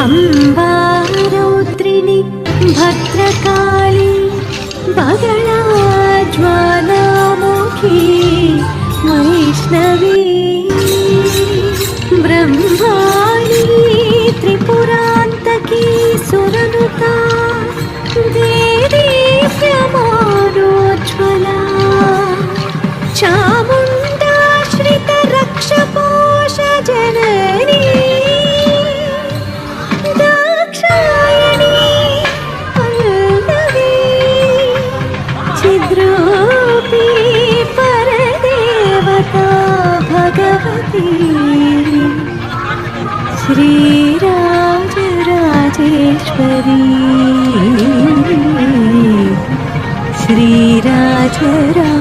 Amba रौद्रिणी Bhadrakali Bagla Jwalamukhi Vaishnavi Brahmani त्रिपुरान्तकी सुरनुता Devi प्रमाणोज्ज्वला चामुण्डाश्रितरक्षपोष Janani Dakshayani Pallavi चिद्रूपी परदेवता Bhagwati Sri Rajarajeshwari Sri Rajarajeshwari.